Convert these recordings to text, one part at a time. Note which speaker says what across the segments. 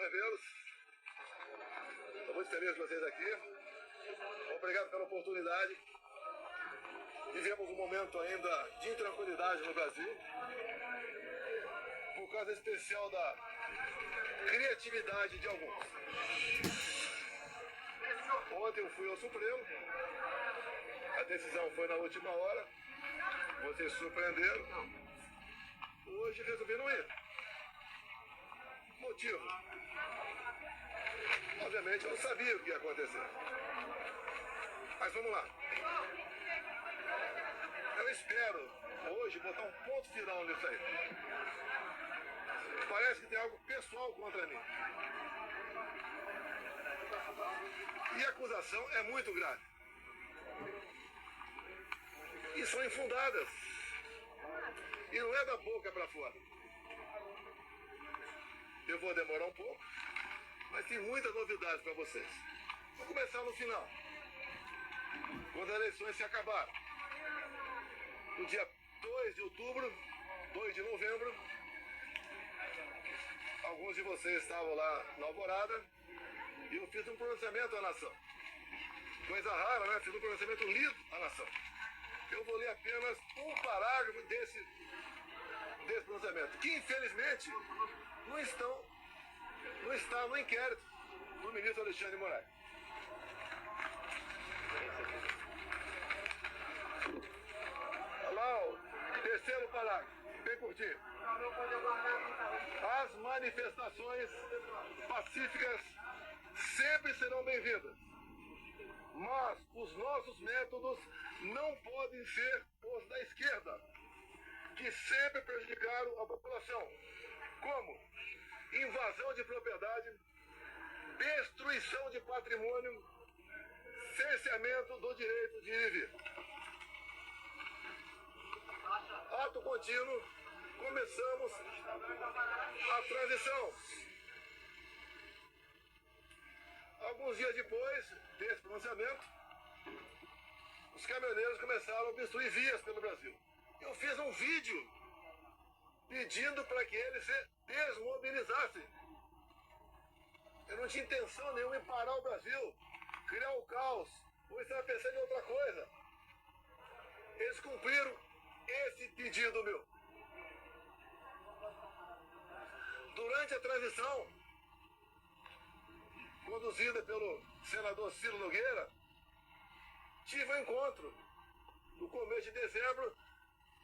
Speaker 1: revê-los. Estou muito feliz de vocês aqui. Obrigado pela oportunidade. Vivemos um momento ainda de intranquilidade no Brasil, por causa especial da criatividade de alguns. Ontem eu fui ao Supremo, a decisão foi na última hora, vocês surpreenderam. Hoje resolvi não ir. Motivo? Obviamente eu não sabia o que ia acontecer. Mas vamos lá. Eu espero hoje botar um ponto final nisso aí. Parece que tem algo pessoal contra mim. E a acusação é muito grave. E são infundadas. E não é da boca para fora. Eu vou demorar um pouco, mas tem muita novidade para vocês. Vou começar no final. Quando as eleições se acabaram. No dia 2 de outubro, 2 de novembro, alguns de vocês estavam lá na Alvorada e eu fiz um pronunciamento à nação. Coisa rara, né? Fiz um pronunciamento lido à nação. Eu vou ler apenas um parágrafo desse pronunciamento, que infelizmente não está no inquérito do ministro Alexandre de Moraes. Lá, o terceiro parágrafo, bem curtinho. As manifestações pacíficas sempre serão bem-vindas, mas os nossos métodos não podem ser os da esquerda, que sempre prejudicaram a população, como invasão de propriedade, destruição de patrimônio, cerceamento do direito de ir e vir. Ato contínuo, começamos a transição. Alguns dias depois desse pronunciamento, os caminhoneiros começaram a obstruir vias pelo Brasil. Eu fiz um vídeo pedindo para que eles se desmobilizassem. Eu não tinha intenção nenhuma em parar o Brasil, criar o caos, ou estava pensando em outra coisa. Eles cumpriram esse pedido meu. Durante a transição, conduzida pelo senador Ciro Nogueira, tive um encontro no começo de dezembro,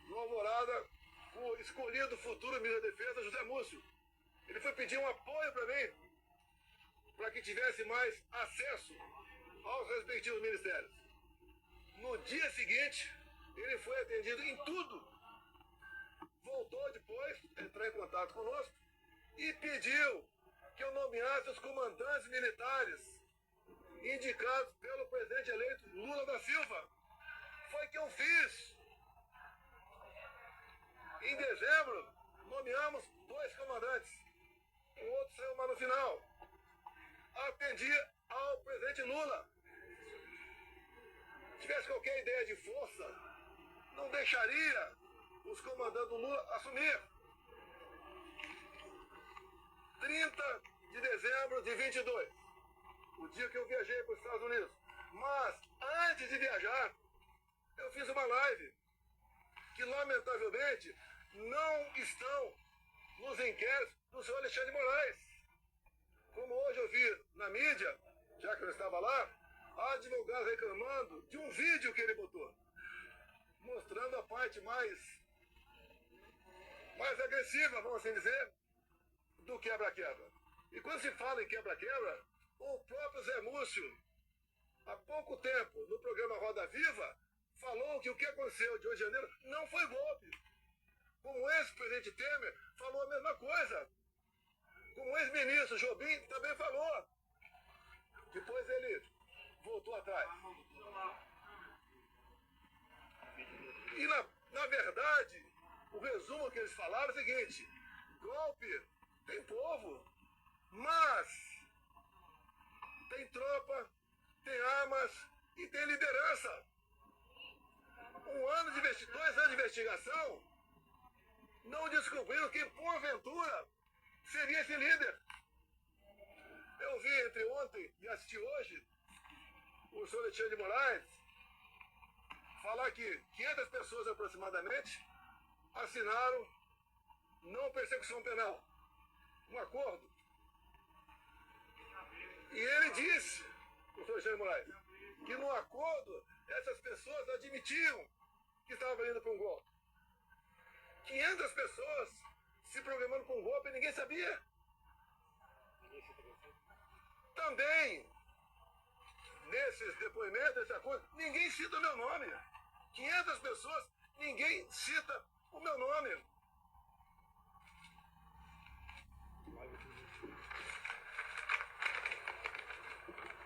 Speaker 1: no Alvorada, com o escolhido futuro ministro da Defesa, José Múcio. Ele foi pedir um apoio para mim, para que tivesse mais acesso aos respectivos ministérios. No dia seguinte, ele foi atendido em tudo. Voltou depois, entrou em contato conosco e pediu que eu nomeasse os comandantes militares indicados pelo presidente eleito Lula da Silva. Foi que eu fiz. Em dezembro, nomeamos 2 comandantes. O outro saiu mais no final. Atendi ao presidente Lula. Se tivesse qualquer ideia de força, não deixaria os comandantes do Lula assumir. 30 de dezembro de 22, o dia que eu viajei para os Estados Unidos. Mas, antes de viajar, eu fiz uma live que, lamentavelmente, não estão nos inquéritos do senhor Alexandre de Moraes. Como hoje eu vi na mídia, já que eu estava lá, advogados reclamando de um vídeo que ele botou, mostrando a parte mais agressiva, vamos assim dizer, do quebra-quebra. E quando se fala em quebra-quebra, o próprio Zé Múcio, há pouco tempo, no programa Roda Viva, falou que o que aconteceu de 8 de janeiro não foi golpe. Como o ex-presidente Temer falou a mesma coisa. Como o ex-ministro Jobim também falou. Depois ele voltou atrás. E na verdade, o resumo que eles falaram é o seguinte: golpe tem povo, mas tem tropa, tem armas e tem liderança. 2 anos de investigação não descobriram quem, porventura, seria esse líder. ontem e assisti hoje o senhor Alexandre de Moraes falar que 500 pessoas aproximadamente assinaram não persecução penal, um acordo. E ele disse, o senhor Alexandre de Moraes, que no acordo essas pessoas admitiam que estavam indo para um golpe. 500 pessoas se programando para um golpe e ninguém sabia. Também, nesses depoimentos, nesse acordo, ninguém cita o meu nome. 500 pessoas, ninguém cita o meu nome.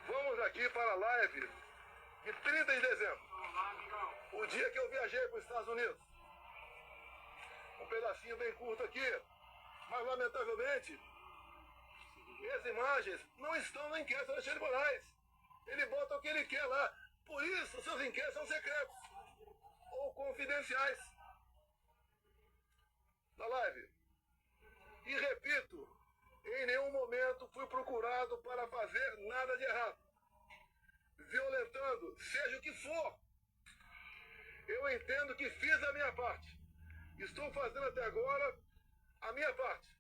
Speaker 1: Vamos aqui para a live de 30 de dezembro, o dia que eu viajei para os Estados Unidos. Um pedacinho bem curto aqui, mas lamentavelmente as imagens não estão no inquérito do Alexandre de Moraes. Ele bota o que ele quer lá. Por isso, seus inquéritos são secretos ou confidenciais. Na live. E repito, em nenhum momento fui procurado para fazer nada de errado, violentando, seja o que for. Eu entendo que fiz a minha parte. Estou fazendo até agora a minha parte.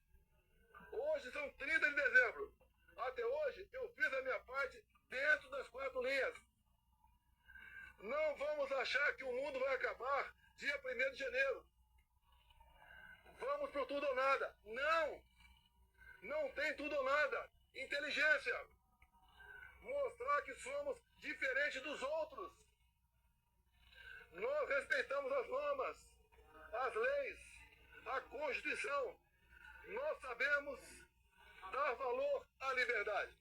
Speaker 1: Hoje são 30 de dezembro. Até hoje eu fiz a minha parte dentro das 4 linhas. Não vamos achar que o mundo vai acabar dia 1º de janeiro. Vamos por tudo ou nada. Não! Não tem tudo ou nada. Inteligência. Mostrar que somos diferentes dos outros. Nós respeitamos as normas, as leis, a Constituição. Nós sabemos dar valor à liberdade.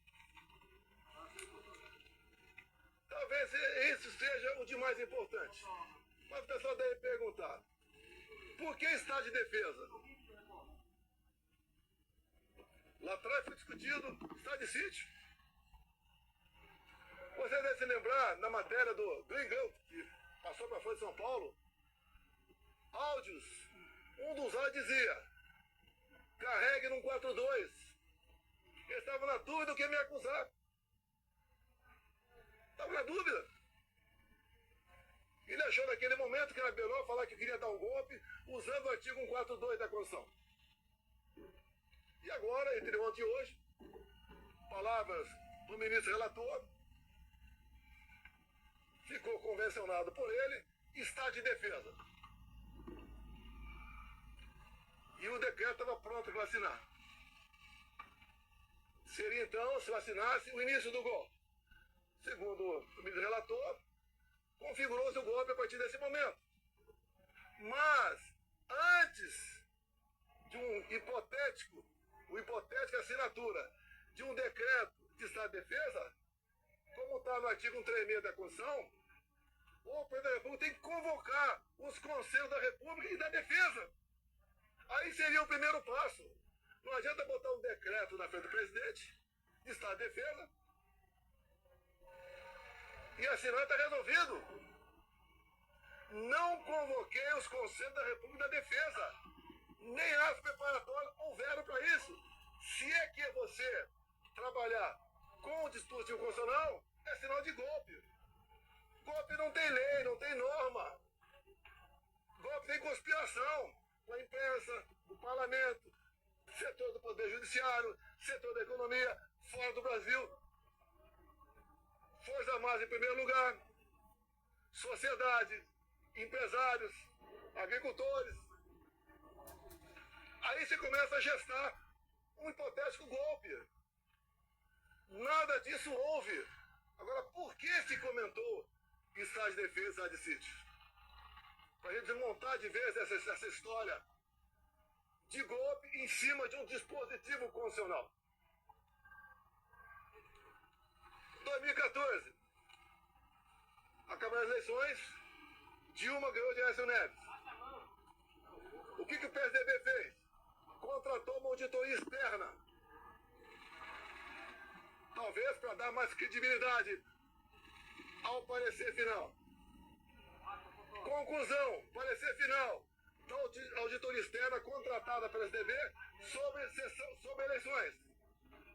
Speaker 1: Talvez isso seja o de mais importante. Mas o pessoal deve perguntar, por que estado de defesa? Lá atrás foi discutido estado de sítio. Você deve se lembrar, na matéria do Gringão, que passou para a Folha de São Paulo, áudios. Um dos áudios dizia, carregue no 142. Ele estava na dúvida do que me acusar. Estava na dúvida. Ele achou naquele momento que era melhor falar que queria dar um golpe usando o artigo 142 da Constituição. E agora, entre ontem e hoje, palavras do ministro relator, ficou convencionado por ele, estado de defesa. E o decreto estava pronto para assinar. Seria então, se assinasse, o início do golpe. Segundo o ministro relator, configurou-se o golpe a partir desse momento. Mas, antes de uma hipotética assinatura de um decreto de estado de defesa, como está no artigo 136 da Constituição, o presidente da República tem que convocar os conselhos da República e da Defesa. Aí seria o primeiro passo. Não adianta botar um decreto na frente do presidente, de estado de defesa, e assinar está resolvido. Não convoquei os conselhos da República e da Defesa. Nem as preparatórias houveram para isso. Se é que você trabalhar com o dispositivo constitucional, é sinal de golpe. Golpe não tem lei, não tem norma. Golpe tem conspiração com a imprensa, o parlamento, setor do Poder Judiciário, setor da economia, fora do Brasil. Forças Armadas em primeiro lugar, sociedade, empresários, agricultores. Aí você começa a gestar um hipotético golpe. Nada disso houve. Agora, por que se comentou estado de defesa e estado de sítio? Para a gente desmontar de vez essa história de golpe em cima de um dispositivo constitucional. 2014, acabaram as eleições, Dilma ganhou de Aécio Neves. O que o PSDB fez? Contratou uma auditoria externa. Talvez para dar mais credibilidade ao parecer final. Conclusão, parecer final da auditoria externa contratada pela PSDB sobre eleições.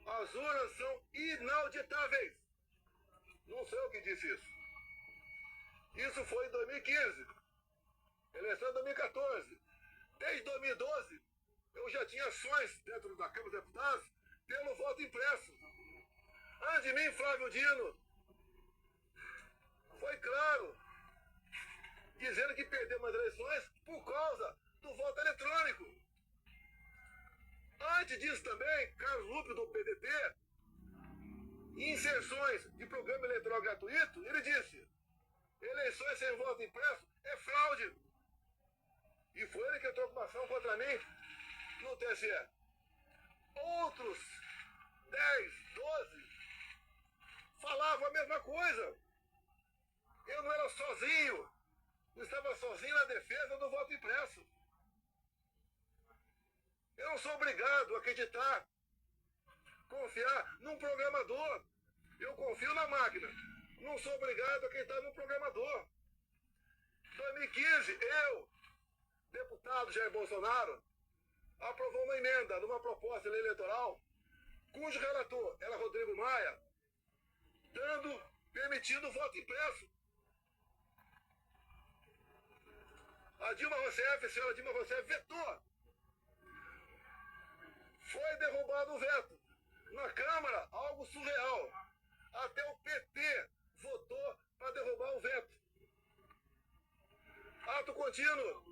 Speaker 1: As urnas são inauditáveis. Não sei o que disse isso. Isso foi em 2015. Eleição de 2014. Desde 2012, eu já tinha ações dentro da Câmara dos Deputados pelo voto impresso. Antes de mim, Flávio Dino foi claro, dizendo que perdeu as eleições por causa do voto eletrônico. Antes disso também, Carlos Lupe, do PDT, em sessões de programa eleitoral gratuito, ele disse: eleições sem voto impresso é fraude. E foi ele que entrou com uma ação contra mim no TSE. Outros 10, 12 falavam a mesma coisa. Eu não era sozinho, não estava sozinho na defesa do voto impresso. Eu não sou obrigado a acreditar, confiar num programador. Eu confio na máquina. Não sou obrigado a acreditar num programador. Em 2015, eu, deputado Jair Bolsonaro, aprovou uma emenda numa proposta de lei eleitoral, cujo relator era Rodrigo Maia, permitindo o voto impresso. A senhora Dilma Rousseff vetou. Foi derrubado o veto. Na Câmara, algo surreal. Até o PT votou para derrubar o veto. Ato contínuo.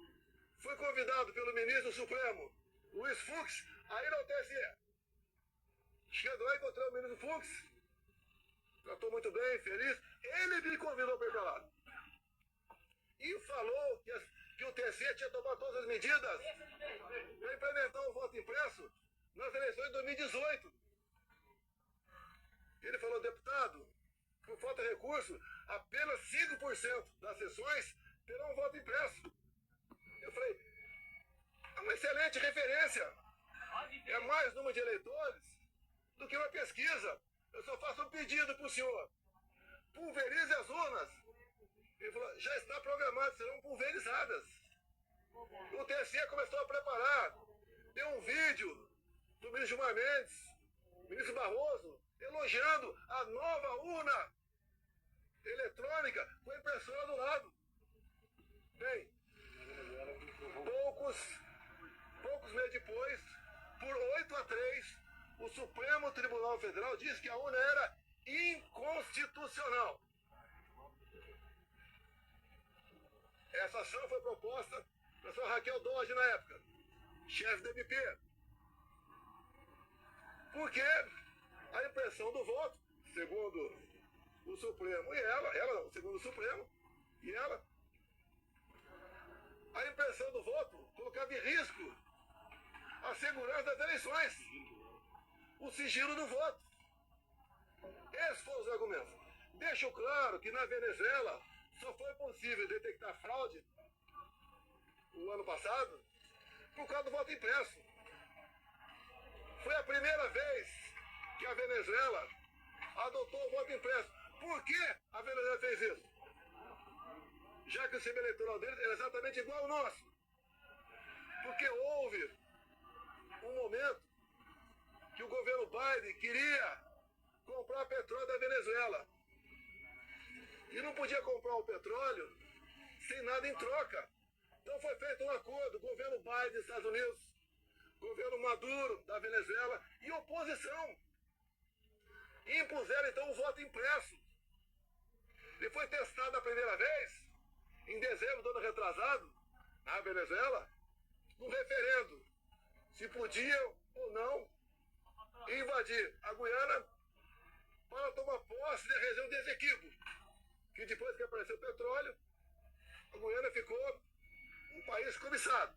Speaker 1: Fui convidado pelo ministro Supremo, Luiz Fux, a ir ao TSE. Chegando lá, encontrei o ministro Fux. Tratou muito bem, feliz. Ele me convidou para ir para lá. E falou que o TSE tinha tomado todas as medidas para implementar o voto impresso nas eleições de 2018. Ele falou: deputado, por falta de recurso, apenas 5% das sessões terão voto impresso. Eu falei: é uma excelente referência. É mais número de eleitores do que uma pesquisa. Eu só faço um pedido para o senhor: pulverize as urnas. Ele falou: já está programado, serão pulverizadas. O TSE começou a preparar. Deu um vídeo do ministro Gilmar Mendes, ministro Barroso, elogiando a nova urna eletrônica com a impressora do lado. Bem, poucos meses depois, por 8-3, o Supremo Tribunal Federal disse que a urna era inconstitucional. Essa ação foi proposta pela senhora Raquel Dodge na época, chefe do MP. Porque a impressão do voto, segundo o Supremo, e ela segundo o Supremo, e ela, a impressão do voto colocava em risco a segurança das eleições, o sigilo do voto. Esses foram os argumentos. Deixo claro que na Venezuela só foi possível detectar fraude o ano passado por causa do voto impresso. Foi a primeira vez que a Venezuela adotou o voto impresso. Por que a Venezuela fez isso? Já que o sistema eleitoral deles era exatamente igual ao nosso. Porque houve um momento que o governo Biden queria comprar petróleo da Venezuela. E não podia comprar o petróleo sem nada em troca. Então foi feito um acordo, governo Biden dos Estados Unidos, governo Maduro da Venezuela e oposição. E impuseram então o voto impresso. Ele foi testado a primeira vez, em dezembro do ano retrasado, na Venezuela, no referendo, se podiam ou não invadir a Guiana para tomar posse da região de Esequibo, que depois que apareceu o petróleo, a Guiana ficou um país cobiçado.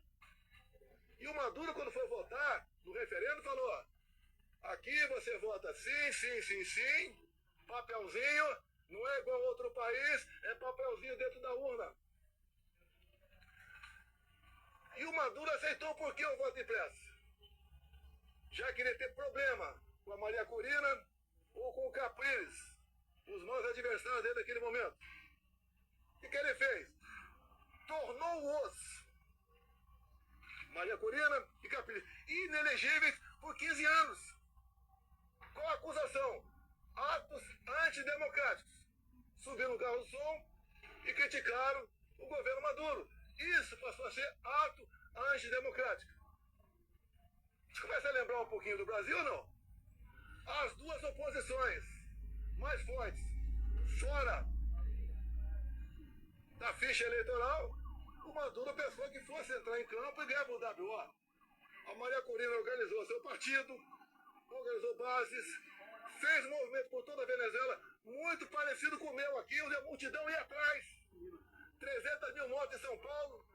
Speaker 1: E o Maduro, quando foi votar no referendo, falou: aqui você vota sim, sim, sim, sim, papelzinho, não é igual a outro país, é papelzinho dentro da urna. E o Maduro aceitou por que o voto impresso? Já queria ter problema com a Maria Corina ou com o Capriles, os maiores adversários dele naquele momento. O que ele fez? Tornou-os, Maria Corina e Capriles, inelegíveis por 15 anos. antidemocráticos. Subiram no carro do som e criticaram o governo Maduro. Isso passou a ser ato antidemocrático. Você começa a lembrar um pouquinho do Brasil ou não? As duas oposições mais fortes, fora da ficha eleitoral, o Maduro pensou que fosse entrar em campo e ganhar o WO. A Maria Corina organizou seu partido, organizou bases, fez movimento por toda a Venezuela, muito parecido com o meu aqui, onde a multidão ia atrás. 300 mil mortes em São Paulo,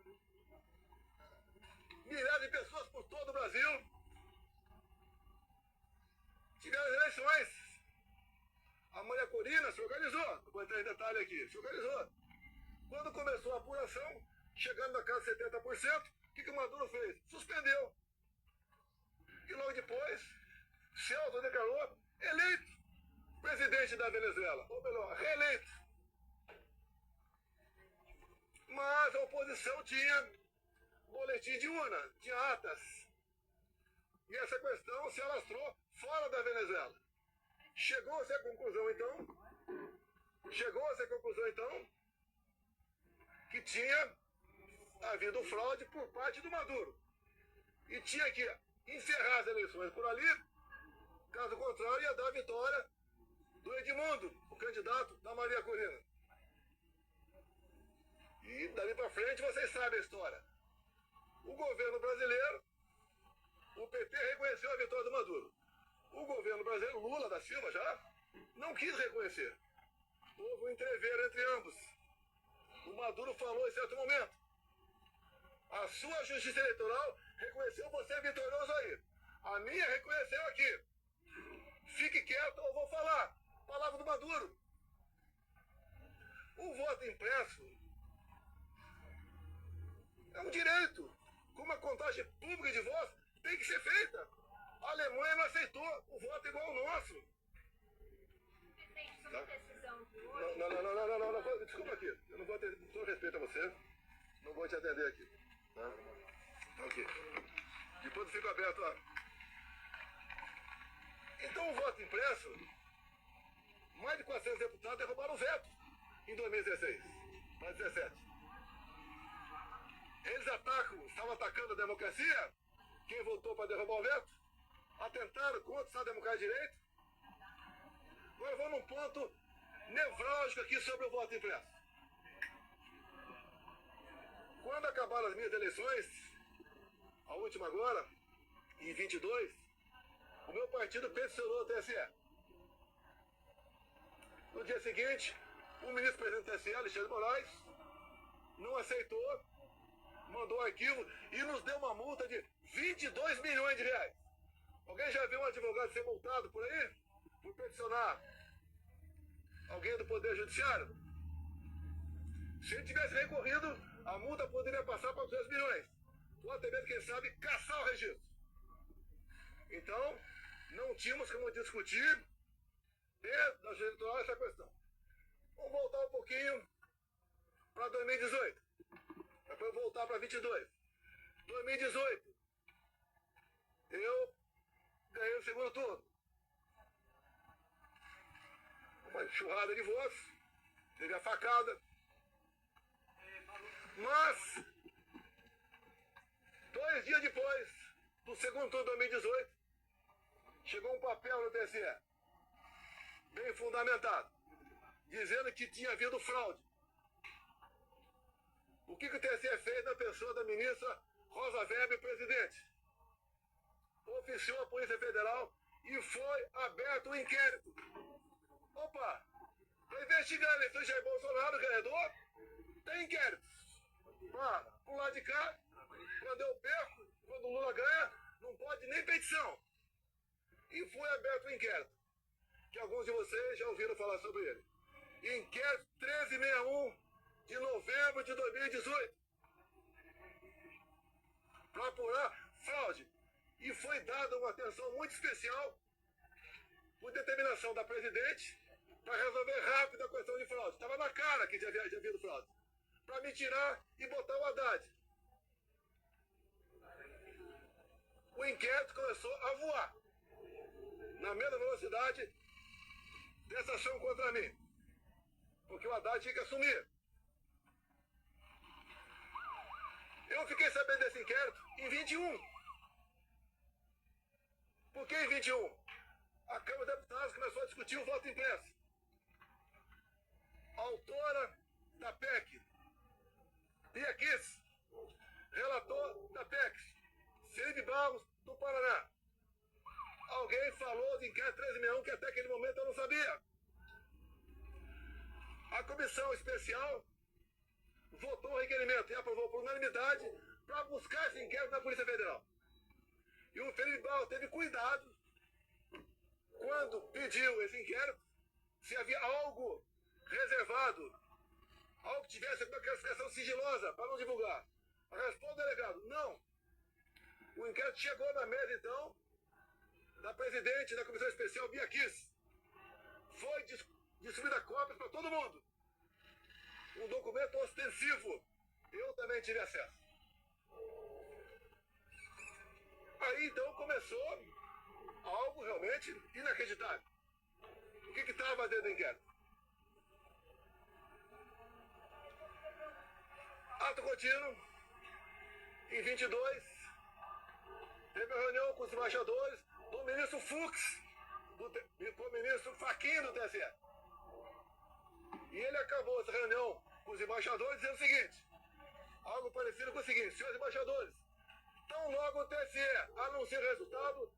Speaker 1: milhares de pessoas por todo o Brasil. Tiveram as eleições. A Maria Corina se organizou, não vou entrar em detalhe aqui, se organizou. Quando começou a apuração, chegando na casa de 70%, o que o Maduro fez? Suspendeu. E logo depois, se autodeclarou eleito presidente da Venezuela, ou melhor, reeleito. Mas a oposição tinha boletim de urna, tinha atas. E essa questão se alastrou fora da Venezuela. Chegou-se à conclusão, então, que tinha havido fraude por parte do Maduro. E tinha que encerrar as eleições por ali, caso contrário, ia dar a vitória do Edmundo, o candidato da Maria Corina. E dali para frente vocês sabem a história. O governo brasileiro, o PT reconheceu a vitória do Maduro. O governo brasileiro, Lula da Silva já, não quis reconhecer. Houve um entrever entre ambos. O Maduro falou em certo momento: a sua justiça eleitoral reconheceu você vitorioso aí. A minha reconheceu aqui. Fique quieto ou vou falar. Palavra do Maduro. O voto impresso é um direito. Como a contagem pública de voz tem que ser feita. A Alemanha não aceitou o voto igual ao nosso.
Speaker 2: Presidente, sobre a decisão de hoje...
Speaker 1: Não. Desculpa aqui. Eu não vou ter todo respeito a você. Não vou te atender aqui. Tá? Ok. Depois eu fico aberto lá. Então o voto impresso, mais de 400 deputados derrubaram o veto em 2016 para 2017. Eles estavam atacando a democracia. Quem votou para derrubar o veto? Atentaram contra o Estado Democrático de Direito. Agora vamos num ponto nevrálgico aqui sobre o voto impresso. Quando acabaram as minhas eleições, a última agora, em 22, o meu partido peticionou ao TSE. No dia seguinte, o ministro-presidente do TSE, Alexandre de Moraes, não aceitou, mandou um arquivo e nos deu uma multa de 22 milhões de reais. Alguém já viu um advogado ser multado por aí? Por peticionar alguém do Poder Judiciário? Se ele tivesse recorrido, a multa poderia passar para 200 milhões. Ou até mesmo, quem sabe, caçar o registro. Então, não tínhamos como discutir dentro da justiça eleitoral essa questão. Vamos voltar um pouquinho para 2018. Depois voltar para 22. 2018. Eu ganhei o segundo turno. Uma enxurrada de votos. Teve a facada. Mas, 2 dias depois do segundo turno de 2018, chegou um papel no TSE, bem fundamentado, dizendo que tinha havido fraude. O que o TSE fez na pessoa da ministra Rosa Weber, presidente? Oficiou a Polícia Federal e foi aberto um inquérito. Opa! Para investigar a eleição de Jair Bolsonaro, ganhador, tem inquérito. Pro lado de cá, quando eu perco, quando o Lula ganha, não pode nem petição. E foi aberto um inquérito, que alguns de vocês já ouviram falar sobre ele. Inquérito 1361 de novembro de 2018. Para apurar fraude. E foi dada uma atenção muito especial por determinação da presidente para resolver rápido a questão de fraude. Estava na cara que já havia havido fraude. Para me tirar e botar o Haddad. O inquérito começou a voar. Na mesma velocidade dessa ação contra mim. Porque o Haddad tinha que assumir. Eu fiquei sabendo desse inquérito em 21. Por que em 21? A Câmara dos Deputados começou a discutir o voto impresso. A autora da PEC, Bia Kicis, relator da PEC, Felipe Barros, do Paraná. Alguém falou do inquérito 1361 que até aquele momento eu não sabia. A comissão especial votou o requerimento e aprovou por unanimidade para buscar esse inquérito na Polícia Federal. E o Felipe Barros teve cuidado quando pediu esse inquérito, se havia algo reservado, algo que tivesse uma classificação sigilosa para não divulgar. A resposta do delegado, não. O inquérito chegou na mesa, então, da presidente da Comissão Especial, Bia Kicis. Foi distribuída cópias para todo mundo. Um documento ostensivo. Eu também tive acesso. Aí, então, começou algo realmente inacreditável. O que estava dentro do inquérito? Ato contínuo, em 22, teve uma reunião com os embaixadores do ministro Fux, com o ministro Fachin do TSE. E ele acabou essa reunião com os embaixadores dizendo o seguinte, algo parecido com o seguinte, senhores embaixadores, tão logo o TSE anuncia o resultado,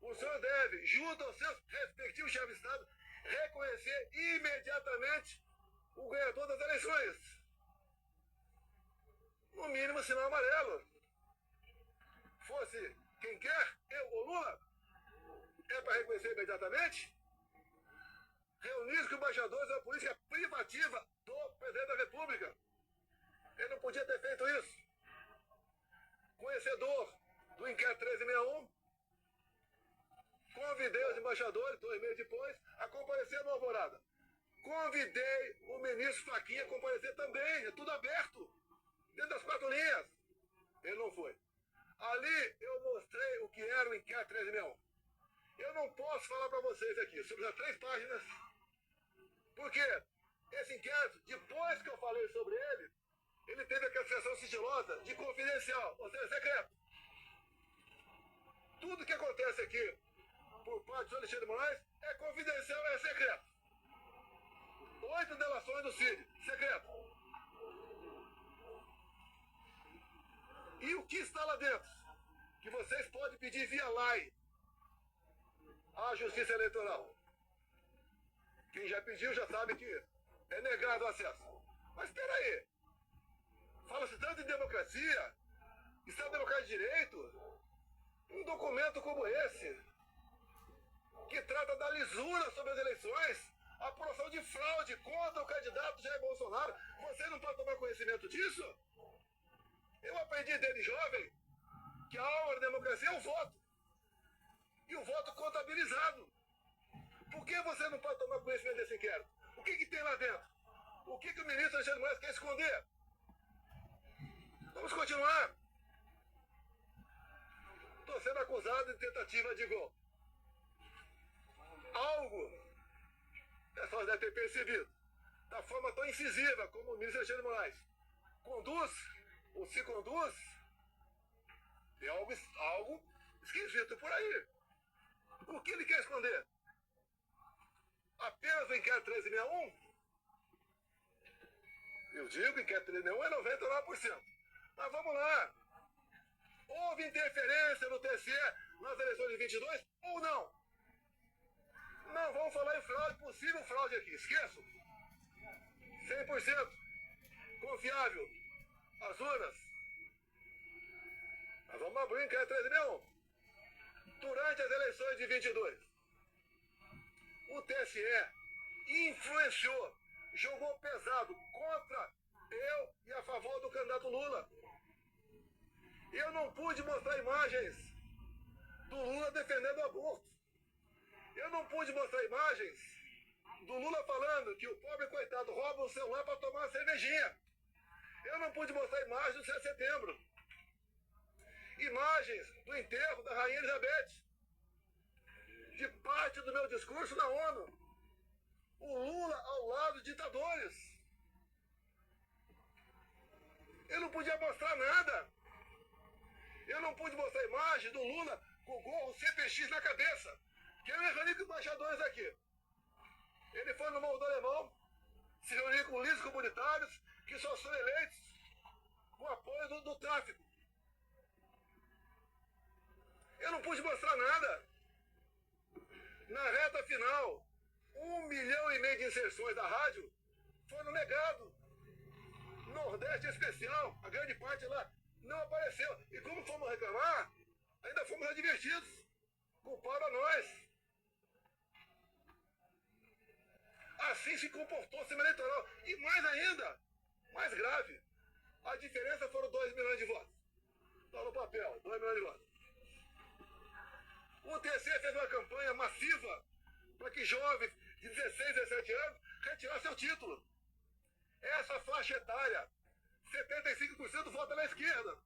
Speaker 1: o senhor deve, junto aos seus respectivos chefes de Estado, reconhecer imediatamente o ganhador das eleições. No mínimo, sinal amarelo. Fosse quem quer, eu ou Lula, é para reconhecer imediatamente? Reunir com embaixadores da política privativa do presidente da República. Ele não podia ter feito isso. Conhecedor do inquérito 1361, convidei os embaixadores, 2 meses depois, a comparecer no Alvorada. Convidei o ministro Fachin a comparecer também, é tudo aberto, dentro das 4 linhas. Ele não foi. Ali eu mostrei o que era o inquérito 1361. Eu não posso falar para vocês aqui, sobre as 3 páginas, porque esse inquérito, depois que eu falei sobre ele, ele teve a classificação sigilosa de confidencial, ou seja, secreto. Tudo que acontece aqui por parte do Alexandre de Moraes é confidencial, é secreto. 8 delações do CID, secreto. E o que está lá dentro? Que vocês podem pedir via LAI à Justiça Eleitoral. Quem já pediu já sabe que é negado o acesso. Mas espera aí. Fala-se tanto em democracia, Estado Democrático de Direito, um documento como esse, que trata da lisura sobre as eleições, a apuração de fraude contra o candidato Jair Bolsonaro, você não pode tomar conhecimento disso? Eu aprendi desde jovem que a alma da democracia é o voto. E o voto contabilizado. Por que você não pode tomar conhecimento desse inquérito? O que tem lá dentro? O que o ministro Alexandre de Moraes quer esconder? Vamos continuar. Estou sendo acusado de tentativa de golpe. Algo, o pessoal deve ter percebido, da forma tão incisiva como o ministro Alexandre de Moraes conduz, ou se conduz, tem algo esquisito por aí. O que ele quer esconder? Apenas o inquérito 1361? Eu digo que o inquérito 1361 é 99%. Mas vamos lá. Houve interferência no TSE nas eleições de 22 ou não? Não, vamos falar em fraude, possível fraude aqui. Esqueço. 100% confiável. As urnas. Mas vamos abrir o inquérito 1361. Durante as eleições de 22, o TSE influenciou, jogou pesado contra eu e a favor do candidato Lula. Eu não pude mostrar imagens do Lula defendendo o aborto. Eu não pude mostrar imagens do Lula falando que o pobre coitado rouba o celular para tomar uma cervejinha. Eu não pude mostrar imagens do 7 de setembro. Imagens do enterro da Rainha Elizabeth. De parte do meu discurso na ONU. o Lula ao lado de ditadores. Eu não podia mostrar nada. Eu não pude mostrar a imagem do Lula com o gorro CPX na cabeça, que é um único embaixadores aqui. Ele foi no Morro do Alemão, se reuniu com líderes comunitários que só são eleitos com apoio do tráfico. Eu não pude mostrar nada. Na reta final, 1,5 milhão de inserções da rádio foram negados. Nordeste especial, a grande parte lá não apareceu. E como fomos reclamar, ainda fomos advertidos. Culparam a nós. Assim se comportou o sistema eleitoral. E mais ainda, mais grave, a diferença foram 2 milhões de votos. Está no papel, 2 milhões de votos. O TSE fez uma campanha massiva para que jovens de 16, 17 anos retirassem seu título. Essa faixa etária, 75% vota na esquerda.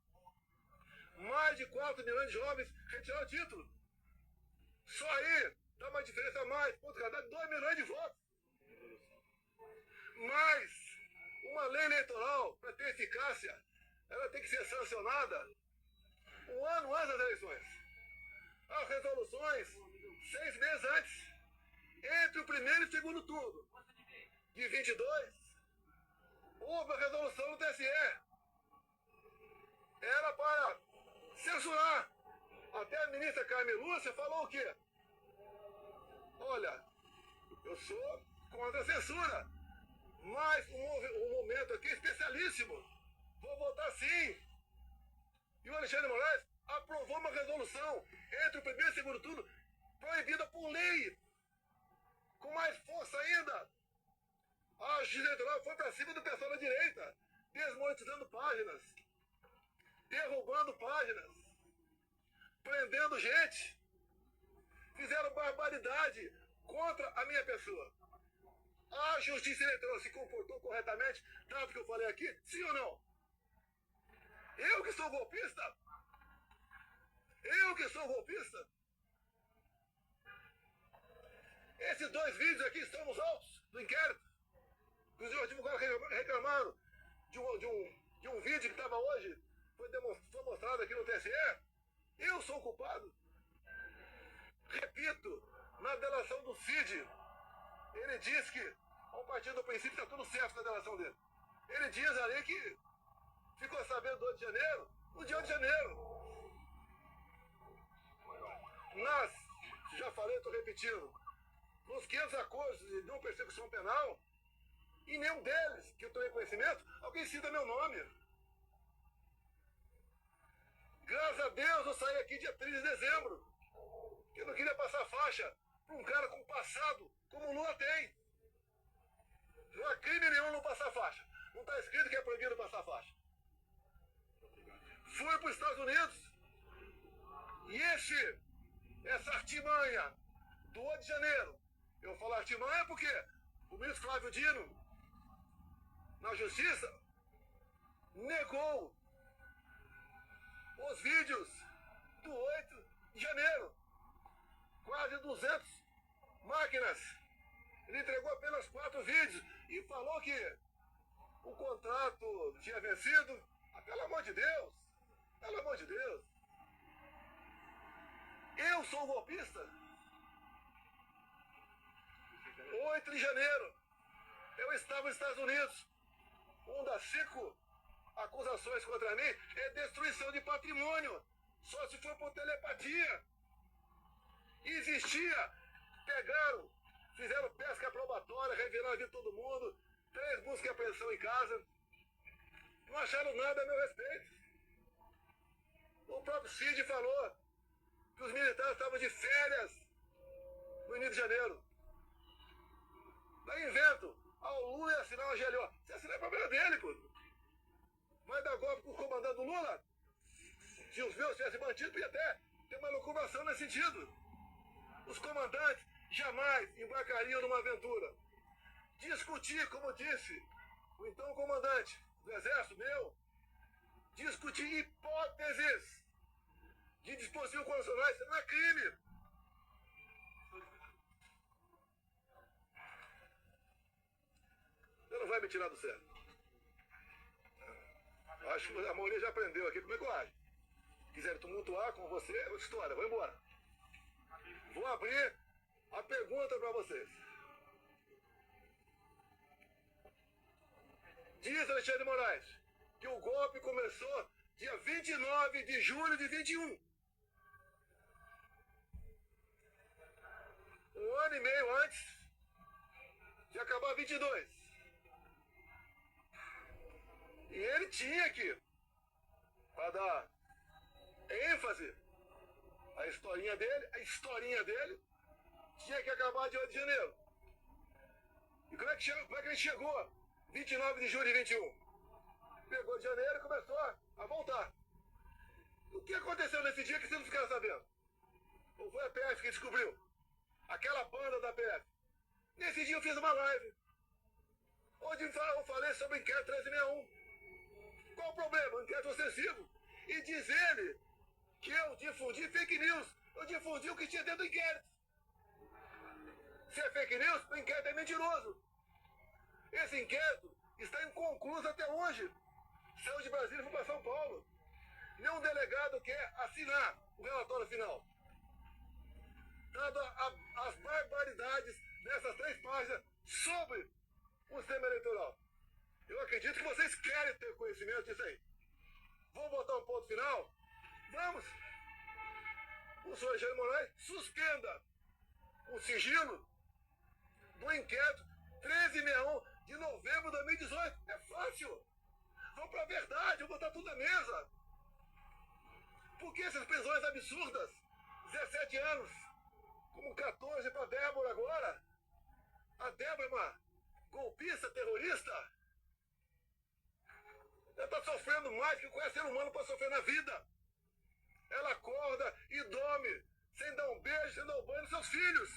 Speaker 1: Mais de 4 milhões de jovens retiraram o título. Só aí dá uma diferença a mais, ponto cada 2 milhões de votos. Mas uma lei eleitoral, para ter eficácia, ela tem que ser sancionada um ano antes das eleições. As resoluções 6 meses antes, entre o primeiro e o segundo turno de 22, houve a resolução do TSE. Era para censurar. Até a ministra Carmen Lúcia falou o quê? Olha, eu sou contra a censura, mas o momento aqui é especialíssimo. Vou votar sim. E o Alexandre de Moraes aprovou uma resolução entre o primeiro e o segundo turno, proibida por lei, com mais força ainda. A justiça eleitoral foi para cima do pessoal da direita, desmonetizando páginas, derrubando páginas, prendendo gente. Fizeram barbaridade contra a minha pessoa. A justiça eleitoral se comportou corretamente, tanto que eu falei aqui, sim ou não? Eu que sou golpista? Eu que sou golpista? Esses 2 vídeos aqui estão nos autos do inquérito. Os advogados reclamaram de um vídeo que estava hoje, foi mostrado aqui no TSE. Eu sou o culpado. Repito, na delação do Cid, ele diz que, a partir do princípio, está tudo certo na delação dele. Ele diz ali que ficou sabendo do 8 de janeiro, no dia 8 de janeiro. Mas, já falei, estou repetindo, nos 500 acordos de não persecução penal, em nenhum deles, que eu tomei conhecimento, alguém cita meu nome. Graças a Deus eu saí aqui dia 3 de dezembro. Eu não queria passar faixa para um cara com passado, como o Lula tem. Não há crime nenhum não passar faixa. Não está escrito que é proibido passar faixa. Fui para os Estados Unidos e essa artimanha do 8 de janeiro, eu falo artimanha porque o ministro Flávio Dino, na justiça, negou os vídeos do 8 de janeiro. Quase 200 máquinas. Ele entregou apenas 4 vídeos e falou que o contrato tinha vencido. Ah, pelo amor de Deus! Pelo amor de Deus! Eu sou golpista? 8 de janeiro, eu estava nos Estados Unidos. Uma das 5 acusações contra mim é destruição de patrimônio. Só se for por telepatia. Existia, pegaram, fizeram pesca probatória, revelaram a vida de todo mundo, 3 buscas e apreensão em casa. Não acharam nada a meu respeito. O próprio Cid falou que os militares estavam de férias no início de janeiro. Daí invento, o Lula ia assinar uma GLO. Se assinar é problema dele, pô. Vai dar golpe com o comandante do Lula? Se os meus tivessem mantido, podia até ter uma locubação nesse sentido. Os comandantes jamais embarcariam numa aventura. Discutir, como disse o então comandante do Exército, meu, discutir hipóteses de dispositivos constitucionais, isso não é crime. me tirar do sério. Acho que a maioria já aprendeu aqui como é que eu acho. Quiserem tumultuar com você, é outra história, vou embora. Vou abrir a pergunta para vocês. Diz Alexandre de Moraes que o golpe começou dia 29 de julho de 21. Um ano e meio antes de acabar 22. E ele tinha que, para dar ênfase à historinha dele, tinha que acabar de 8 de janeiro. E como é que ele chegou 29 de julho de 21? Pegou de janeiro e começou a voltar. O que aconteceu nesse dia que vocês não ficaram sabendo? Ou foi a PF que descobriu? Aquela banda da PF. Nesse dia eu fiz uma live, onde eu falei sobre o inquérito 1361. Qual o problema? Um inquérito ostensivo. E diz ele que eu difundi fake news. Eu difundi o que tinha dentro do inquérito. Se é fake news, o inquérito é mentiroso. Esse inquérito está inconcluso até hoje. Saiu de Brasília e foi para São Paulo. Nenhum delegado quer assinar o relatório final. Dado as barbaridades dessas 3 páginas sobre o sistema eleitoral. Eu acredito que vocês querem ter conhecimento disso aí. Vamos botar um ponto final? Vamos! O senhor Alexandre de Moraes suspenda o sigilo do inquérito 1361 de novembro de 2018. É fácil! Vamos para a verdade, vamos botar tudo na mesa. Por que essas prisões absurdas? 17 anos, como 14 para Débora agora. A Débora é uma golpista, terrorista. Ela está sofrendo mais que qualquer ser humano pode sofrer na vida. Ela acorda e dorme sem dar um beijo, sem dar um banho nos seus filhos.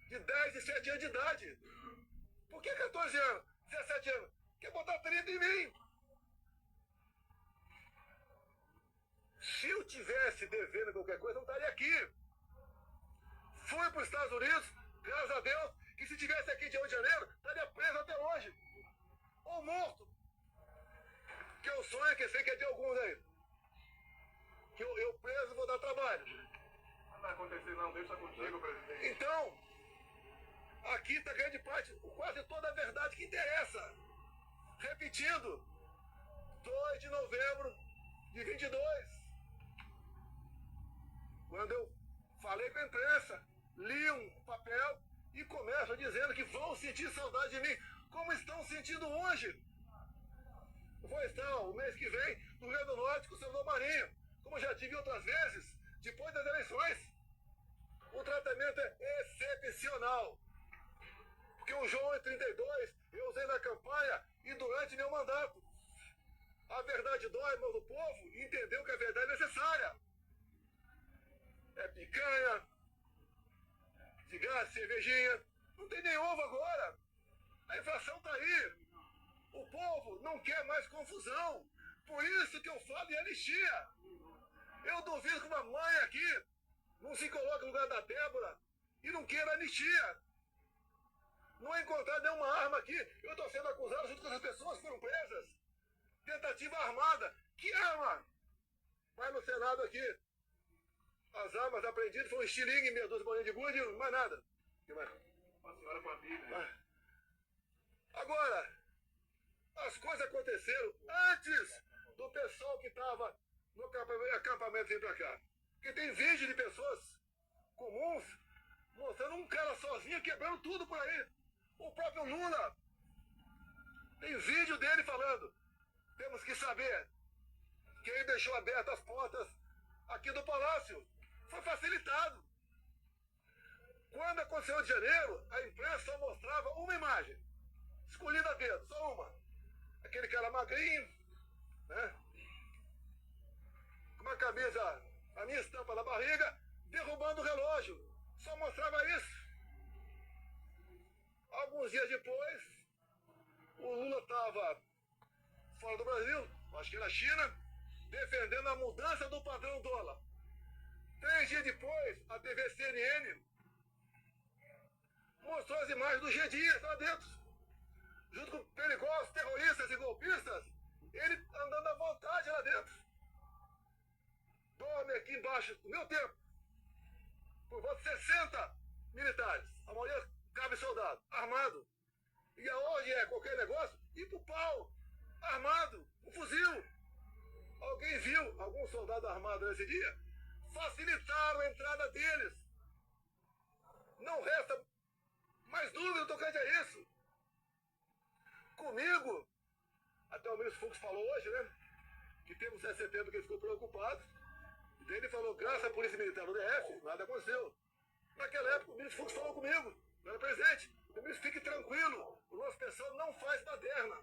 Speaker 1: De 10 e 7 anos de idade. Por que 14 anos, 17 anos? Quer botar 30 em mim? Se eu tivesse devendo qualquer coisa, eu não estaria aqui. Fui para os Estados Unidos, graças a Deus, que se tivesse aqui dia 8 de janeiro, estaria preso até hoje. Ou morto. Que eu sonho, que sei que é de alguns aí. Que eu preso vou dar trabalho.
Speaker 2: Não vai acontecer não, deixa contigo, presidente.
Speaker 1: Então, aqui está grande parte, quase toda a verdade que interessa. Repetindo, 2 de novembro de 22. Quando eu falei com a imprensa, li um papel e começam dizendo que vão sentir saudade de mim, como estão sentindo hoje. Vou estar o mês que vem no Rio do Norte com o senador Marinho, como já tive outras vezes, depois das eleições. O tratamento é excepcional. Porque o João em 32 eu usei na campanha e durante meu mandato. A verdade dói, mas o povo entendeu que a verdade é necessária. É picanha, de gás, cervejinha. Não tem nem ovo agora. A inflação está aí. O povo não quer mais confusão. Por isso que eu falo em anistia. Eu duvido que uma mãe aqui não se coloque no lugar da Débora e não queira anistia. Não é encontrar nenhuma arma aqui. Eu estou sendo acusado junto com as pessoas que foram presas. Tentativa armada. Que arma? Vai no Senado aqui. As armas apreendidas foram estilingue, meia dúzia de bolinha de gude, mais nada. Que mais?
Speaker 2: Uma senhora com a Bíblia.
Speaker 1: Agora, as coisas aconteceram antes do pessoal que estava no acampamento vir para cá. Porque tem vídeo de pessoas comuns mostrando um cara sozinho quebrando tudo por aí. O próprio Lula. Tem vídeo dele falando. Temos que saber que ele deixou abertas as portas aqui do Palácio. Foi facilitado. Quando aconteceu de janeiro, a imprensa só mostrava uma imagem. Escolhida a dedo, só uma. Aquele cara magrinho, né? Com uma camisa, a minha estampa na barriga, derrubando o relógio. Só mostrava isso. Alguns dias depois, o Lula estava fora do Brasil, acho que na China, defendendo a mudança do padrão dólar. 3 dias depois, a TV CNN mostrou as imagens do G Dias lá dentro. junto com perigosos, terroristas e golpistas, ele andando à vontade lá dentro. Dorme aqui embaixo, no meu tempo, por volta de 60 militares, a maioria cabe soldado, armado. E aonde é qualquer negócio, ir pro pau, armado, um fuzil. Alguém viu algum soldado armado nesse dia? Facilitaram a entrada deles. Não resta mais dúvida tocante a isso. Comigo, até o ministro Fux falou hoje, né? Que teve um 7 de setembro que ele ficou preocupado. E daí ele falou, graças à Polícia Militar do DF, nada aconteceu. Naquela época o ministro Fux falou comigo, eu era presidente. O ministro, fique tranquilo, o nosso pessoal não faz baderna.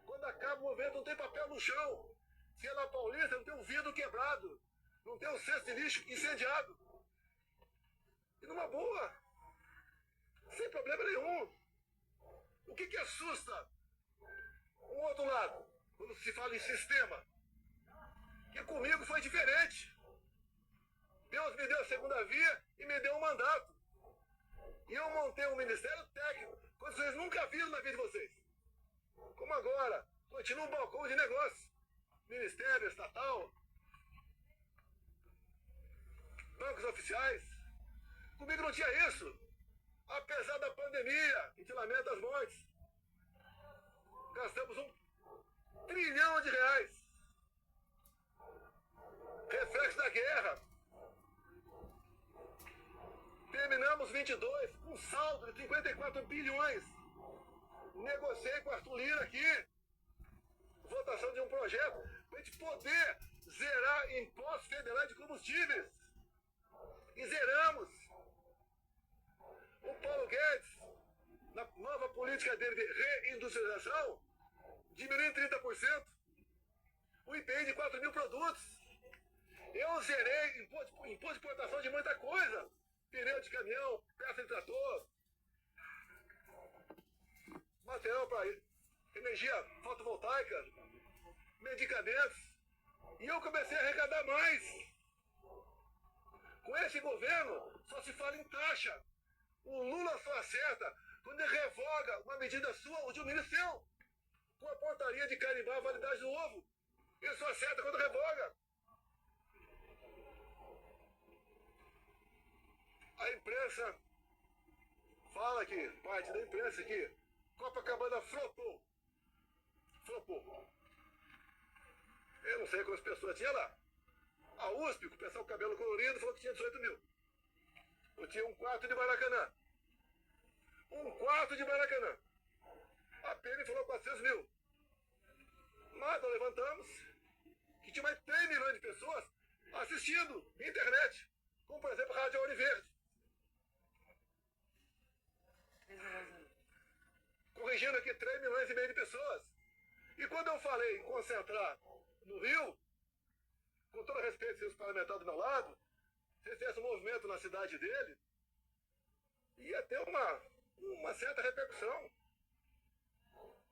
Speaker 1: Quando acaba o movimento não tem papel no chão. Se é na Paulista, não tem um vidro quebrado. Não tem um cesto de lixo incendiado. E numa boa. Sem problema nenhum. O que assusta um outro lado, quando se fala em sistema? Que comigo foi diferente. Deus me deu a segunda via e me deu um mandato. E eu montei um ministério técnico, coisa que vocês nunca viram na vida de vocês. Como agora, continua um balcão de negócio. Ministério estatal, bancos oficiais. Comigo não tinha isso. Apesar da pandemia, a gente lamenta as mortes. Gastamos R$1 trilhão. Reflexo da guerra. Terminamos 22 com um saldo de 54 bilhões. Negociei com Arthur Lira aqui. Votação de um projeto para a gente poder zerar impostos federais de combustíveis. E zeramos. O Paulo Guedes, na nova política dele de reindustrialização, diminuiu em 30%. O IPI de 4 mil produtos. Eu zerei imposto de importação de muita coisa. Pneu de caminhão, peça de trator, material para energia fotovoltaica, medicamentos. E eu comecei a arrecadar mais. Com esse governo, só se fala em taxa. O Lula só acerta quando ele revoga uma medida sua ou de um ministro seu. Com a portaria de carimbar a validade do ovo. Ele só acerta quando revoga. A imprensa fala aqui, parte da imprensa aqui, Copacabana flopou. Flopou. Eu não sei quantas pessoas tinha lá. A USP, com o pessoal com cabelo colorido, falou que tinha 18 mil. Eu tinha um quarto de Maracanã. Um quarto de Maracanã. A PN falou 400 mil. Nós levantamos que tinha mais 3 milhões de pessoas assistindo na internet. Como, por exemplo, a Rádio Ouro Verde. Corrigindo aqui 3 milhões e meio de pessoas. E quando eu falei em concentrar no Rio, com todo respeito aos parlamentares do meu lado, se fizesse um movimento na cidade dele, ia ter uma certa repercussão.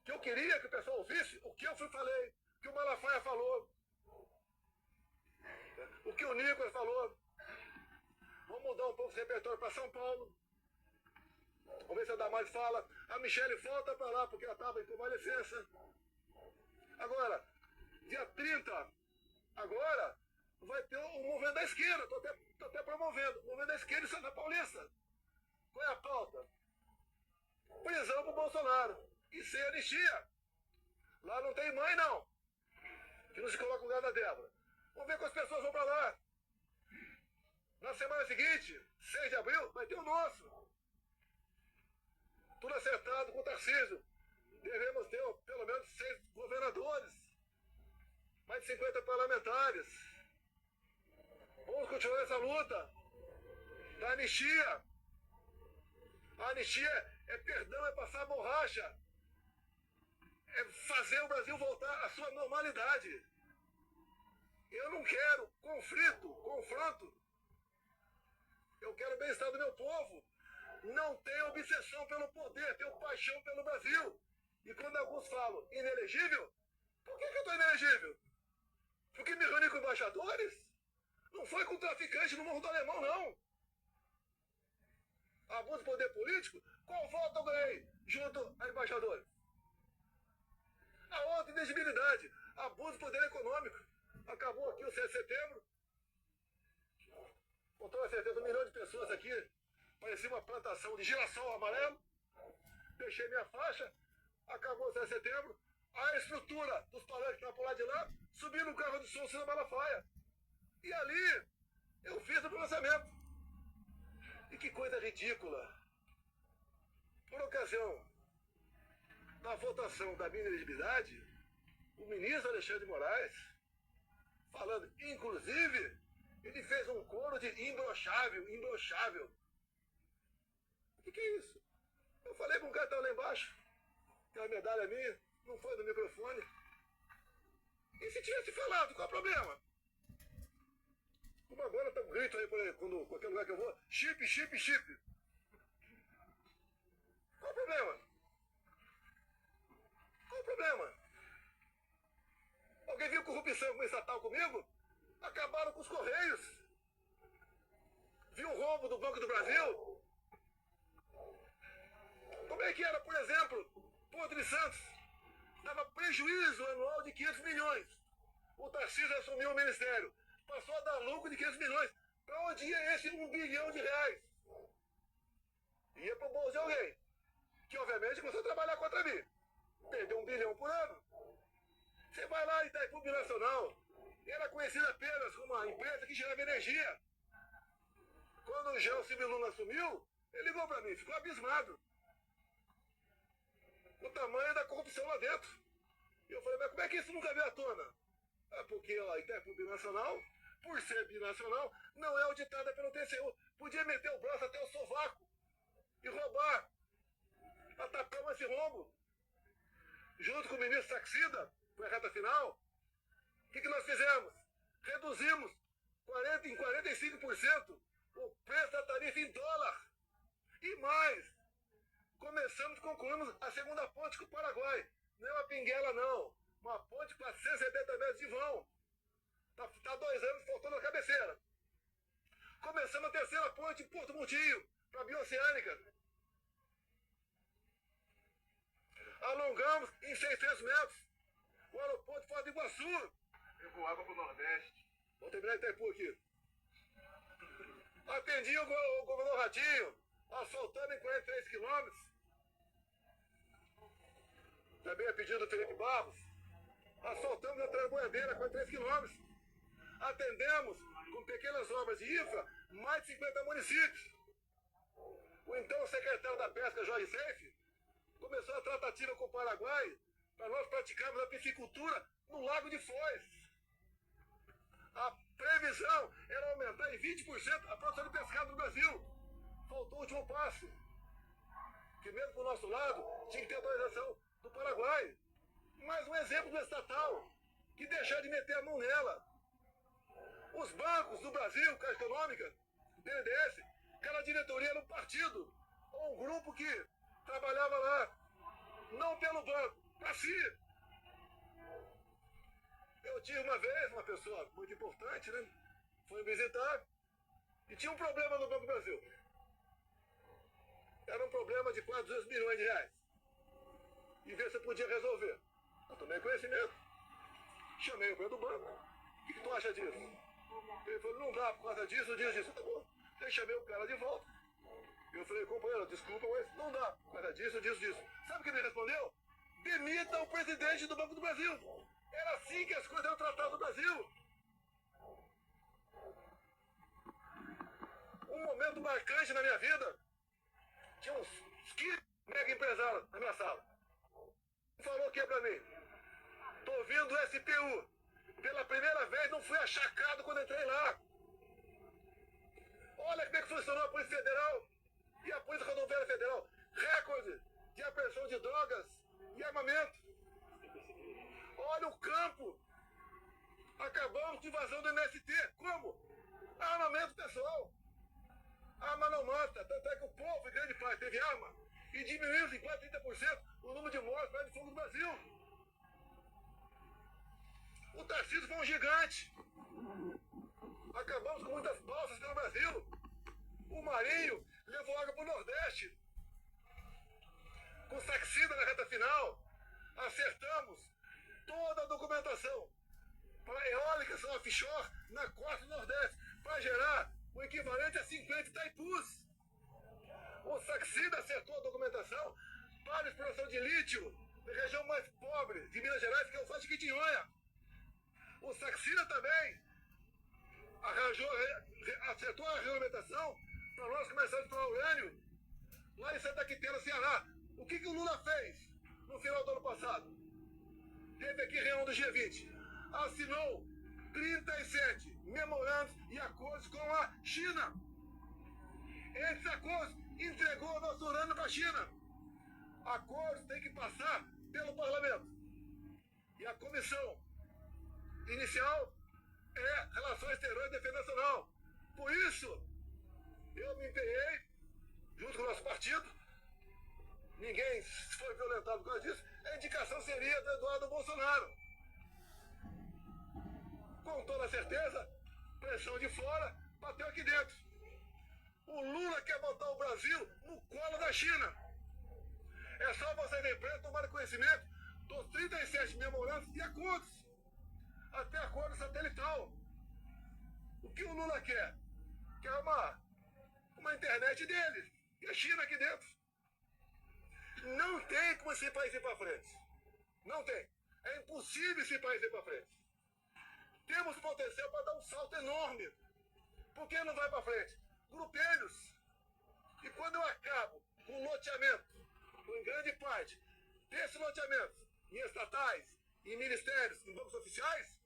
Speaker 1: Que eu queria que o pessoal ouvisse o que eu falei, o que o Malafaia falou, o que o Nicolas falou. Vamos mudar um pouco esse repertório para São Paulo. Vamos ver se a Damares fala. A Michele volta para lá porque ela estava em convalescença. Agora, dia 30, agora, vai ter um movimento da esquerda. Estou até promovendo. O movimento da esquerda em Santa Paulista. Qual é a pauta? Prisão para o Bolsonaro. E sem anistia. Lá não tem mãe, não. Que não se coloca no lugar da Débora. Vamos ver quantas pessoas vão para lá. Na semana seguinte, 6 de abril, vai ter o nosso. Tudo acertado com o Tarcísio. Devemos ter pelo menos 6 governadores. Mais de 50 parlamentares. Vamos continuar essa luta da anistia. A anistia é perdão, é passar borracha. É fazer o Brasil voltar à sua normalidade. Eu não quero confronto. Eu quero o bem-estar do meu povo. Não tenho obsessão pelo poder, tenho paixão pelo Brasil. E quando alguns falam inelegível, por que eu estou inelegível? Porque me reuni com embaixadores? Não foi com traficante no Morro do Alemão, não. Abuso de poder político? Qual voto eu ganhei junto a embaixadores? poder econômico. Acabou aqui o 7 de setembro. Com toda certeza, 1 milhão de pessoas aqui. Parecia uma plantação de girassol amarelo. Deixei minha faixa. Acabou o 7 de setembro. A estrutura dos palanques que estavam por lá de lá, subi no carro de som Cida Malafaia. E ali eu fiz o pronunciamento. E que coisa ridícula. Por ocasião da votação da minha elegibilidade, o ministro Alexandre de Moraes, falando, inclusive, ele fez um coro de imbrochável, imbrochável. O que é isso? Eu falei para um cara que estava lá embaixo, que a medalha é minha, não foi no microfone. E se tivesse falado, qual é o problema? Como agora tá um grito aí, quando qualquer lugar que eu vou, chip, chip, chip. Qual o problema? Qual o problema? Alguém viu corrupção com estatal comigo? Acabaram com os Correios. Viu o rombo do Banco do Brasil? Como é que era, por exemplo, Porto de Santos? Dava prejuízo anual de 500 milhões. O Tarcísio assumiu o ministério. Passou a dar lucro de 500 milhões. Para onde ia esse 1 bilhão de reais? Ia para o bolso de alguém. Que obviamente começou a trabalhar contra mim. Perdeu 1 bilhão por ano. Você vai lá em Itaipu Binacional. Era conhecida apenas como uma empresa que gerava energia. Quando o Gelson Lula assumiu, ele ligou para mim, ficou abismado. O tamanho da corrupção lá dentro. E eu falei, mas como é que isso nunca veio à tona? Porque a Itaipu Binacional, por ser binacional, não é auditada pelo TCU. Podia meter o braço até o sovaco e roubar. Atacamos esse rombo. Junto com o ministro Saxida, foi a reta final. O que nós fizemos? Reduzimos em 45% o preço da tarifa em dólar. E mais, concluímos a segunda ponte com o Paraguai. Não é uma pinguela, não. Uma ponte com 470 metros de vão. Está 2 anos faltando a cabeceira. Começamos a terceira ponte em Porto Murtinho, para a Bioceânica. Alongamos em 600 metros o aeroporto de Foz do Iguaçu.
Speaker 2: Levou água para o Nordeste.
Speaker 1: Vou terminar Itaipu aqui. Atendi o governador Ratinho, asfaltando em 43 quilômetros. Também a pedido do Felipe Barros. Asfaltamos a Transboiadeira, 43 quilômetros. Atendemos, com pequenas obras de infra, mais de 50 municípios. O então secretário da Pesca, Jorge Seife, começou a tratativa com o Paraguai para nós praticarmos a piscicultura no Lago de Foz. A previsão era aumentar em 20% a produção de pescado no Brasil. Faltou o último passo. Que mesmo do nosso lado, tinha que ter autorização do Paraguai. Mais um exemplo do estatal, que deixou de meter a mão nela. Os bancos do Brasil, Caixa Econômica, BNDES, aquela diretoria era um partido, ou um grupo que trabalhava lá, não pelo banco, para si. Eu tive uma vez uma pessoa muito importante, né? Foi me visitar e tinha um problema no Banco do Brasil. Era um problema de quase 200 milhões de reais. E ver se eu podia resolver. Eu tomei conhecimento. Chamei o presidente do banco. O que tu acha disso? Ele falou, não dá por causa disso, disso. Tá bom. Aí chamei o cara de volta. Eu falei, companheiro, desculpa, mas não dá por causa disso, disso. Sabe o que ele respondeu? Demita o presidente do Banco do Brasil. Era assim que as coisas eram tratadas no Brasil. Um momento marcante na minha vida. Tinha uns 15 mega empresários na minha sala. Falou o que pra mim? Tô vindo do SPU. Pela primeira vez não fui achacado quando entrei lá. Olha como é que funcionou a Polícia Federal e a Polícia Rodoviária Federal. Recorde de apreensão de drogas e armamento. Olha o campo. Acabamos de invasão do MST. Como? Armamento pessoal. Arma não mata. Tanto é que o povo, em grande parte, teve arma. E diminuiu em quase 30% o número de mortes por arma de fogo no Brasil. O Tarcísio foi um gigante. Acabamos com muitas balsas pelo Brasil. O Marinho levou água para o Nordeste. Com Saxida na reta final, acertamos toda a documentação. offshore na costa do Nordeste para gerar o equivalente a 50 Itaipus. O Saxida acertou a documentação para a exploração de lítio na região mais pobre de Minas Gerais, que é o Forte Quitinhonha. O Saxida também acertou a regulamentação para nós começarmos a explorar urânio lá em Santa Quitéria, Ceará. O que o Lula fez no final do ano passado? Teve aqui reunião do G20. Assinou 37 memorandos e acordos com a China. Esses acordos entregou o nosso urânio para a China. Acordos têm que passar pelo parlamento. E a comissão inicial é Relações Exteriores e Defesa Nacional. Por isso, eu me empenhei, junto com o nosso partido, ninguém foi violentado por causa disso, a indicação seria do Eduardo Bolsonaro. Com toda certeza, pressão de fora bateu aqui dentro. O Lula quer botar o Brasil no colo da China. É só vocês da imprensa tomarem conhecimento dos 37 memorandos e acordos, até acordo satelital. O que o Lula quer? Quer uma internet dele, e a China aqui dentro. Não tem como esse país ir para frente. Não tem. É impossível esse país ir para frente. Temos potencial para dar um salto enorme. Por que não vai para frente? Grupelhos. E quando eu acabo com o loteamento, em grande parte, desse loteamento, em estatais, em ministérios, em bancos oficiais,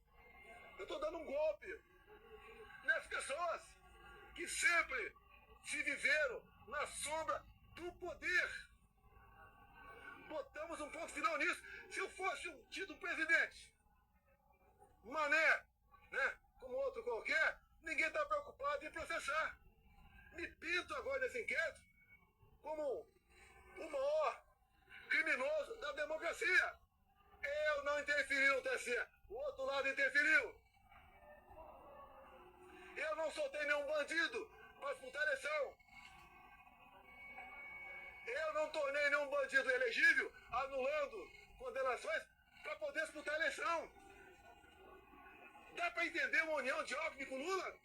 Speaker 1: eu estou dando um golpe nessas pessoas que sempre se viveram na sombra do poder. Botamos um ponto final nisso. Se eu fosse tido um presidente, Mané, né, como outro qualquer, ninguém está preocupado em processar. Me pinto agora nesse inquérito como o maior criminoso da democracia. Eu não interferi no TSE. O outro lado interferiu. Eu não soltei nenhum bandido para disputar a eleição. Eu não tornei nenhum bandido elegível, anulando condenações para poder disputar a eleição. Dá para entender uma união de Alckmin com Lula?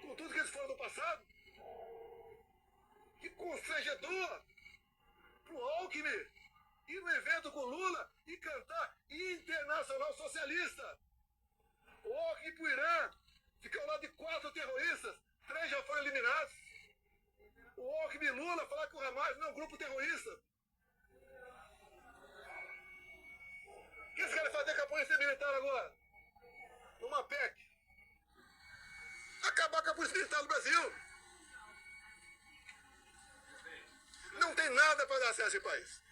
Speaker 1: Com tudo que eles foram no passado? Que constrangedor pro Alckmin ir no evento com Lula e cantar Internacional Socialista. O Alckmin pro Irã fica ao lado de 4 terroristas, 3 já foram eliminados. O Alckmin e Lula falar que o Hamas não é um grupo terrorista. O que eles querem fazer com a polícia militar agora? Numa PEC. Acabar com a polícia militar no Brasil. Não tem nada para dar acesso a esse país.